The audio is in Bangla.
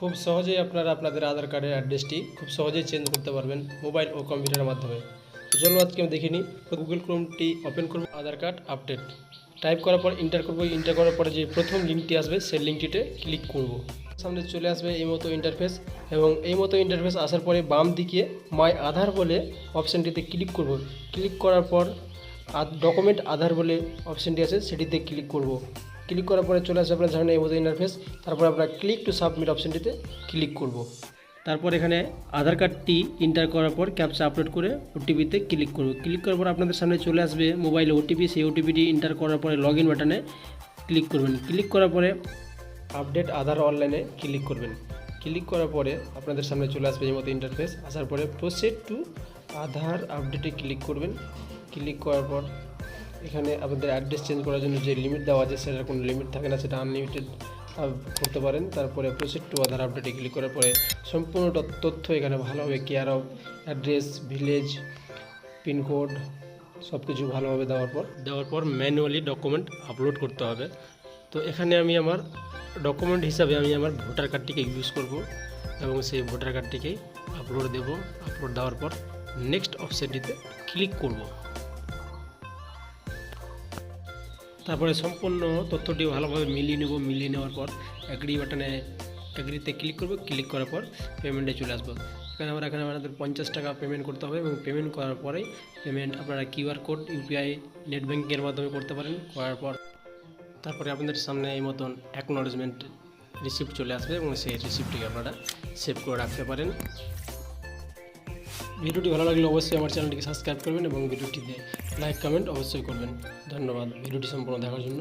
খুব সহজেই আপনারা আপনাদের আধার কার্ডের অ্যাড্রেসটি খুব সহজেই চেঞ্জ করতে পারবেন মোবাইল ও কম্পিউটারের মাধ্যমে। তো চলুন আজকে আমি দেখিনি। গুগল ক্রোমটি ওপেন করব, আধার কার্ড আপডেট টাইপ করার পর ইন্টার করব। ইন্টার করার পরে যে প্রথম লিঙ্কটি আসবে সেই লিঙ্কটিতে ক্লিক করব। সামনে চলে আসবে এই মতো ইন্টারফেস, এবং এই মতো ইন্টারফেস আসার পরে বাম দিকে মাই আধার বলে অপশানটিতে ক্লিক করব। ক্লিক করার পর ডকুমেন্ট আধার বলে অপশানটি আছে সেটিতে ক্লিক করব। ক্লিক করার পরে চলে আসবে আপনার সামনে এই মতো ইন্টারফেস। তারপর আমরা ক্লিক টু সাবমিট অপশানটিতে ক্লিক করব। তারপর এখানে আধার কার্ডটি এন্টার করার পর ক্যাপচা আপলোড করে ওটিপিতে ক্লিক করব। ক্লিক করার পর আপনাদের সামনে চলে আসবে মোবাইলে ওটিপি। সেই ওটিপিটি এন্টার করার পরে লগ ইন বাটনে ক্লিক করবেন। ক্লিক করার পরে আপডেট আধার অনলাইনে ক্লিক করবেন। ক্লিক করার পরে আপনাদের সামনে চলে আসবে এই মতো ইন্টারফেস। আসার পরে প্রসিড টু আধার আপডেটে ক্লিক করবেন। ক্লিক করার পর এখানে আপনাদের অ্যাড্রেস চেঞ্জ করার জন্য যে লিমিট দেওয়া আছে সেটার কোনো লিমিট থাকে না, সেটা আনলিমিটেড করতে পারেন। তারপরে প্রসিড টু আধার আপডেটে ক্লিক করার পরে সম্পূর্ণ তথ্য এখানে ভালোভাবে care of, address, village, pincode সব কিছু ভালোভাবে দেওয়ার পর ম্যানুয়ালি ডকুমেন্ট আপলোড করতে হবে। তো এখানে আমি আমার ডকুমেন্ট হিসাবে আমি আমার ভোটার কার্ডটিকে ইউজ করব, এবং সেই ভোটার কার্ডটিকে আপলোড দেব। আপলোড দেওয়ার পর নেক্সট অপশনটিতে ক্লিক করব। তারপরে সম্পূর্ণ তথ্যটি ভালোভাবে মিলিয়ে নেব। মিলিয়ে নেওয়ার পর অ্যাগ্রি বাটনে অ্যাগ্রিতে ক্লিক করব। ক্লিক করার পর পেমেন্টে চলে আসবো। এখানে আমাদের 50 টাকা পেমেন্ট করতে হবে, এবং পেমেন্ট করার পরেই পেমেন্ট আপনারা কিউআর কোড, ইউপিআই, নেট ব্যাঙ্কিংয়ের মাধ্যমে করতে পারেন। করার পর তারপরে আপনাদের সামনে এই মতন অ্যাকনোলেজমেন্ট রিসিপ্ট চলে আসবে, এবং সেই রিসিপ্টটিকে আপনারা সেভ করে রাখতে পারেন। ভিডিওটি ভালো লাগলে অবশ্যই আমার চ্যানেলটিকে সাবস্ক্রাইব করবেন, এবং ভিডিওটিতে লাইক কমেন্ট অবশ্যই করবেন। ধন্যবাদ ভিডিওটি সম্পূর্ণ দেখার জন্য।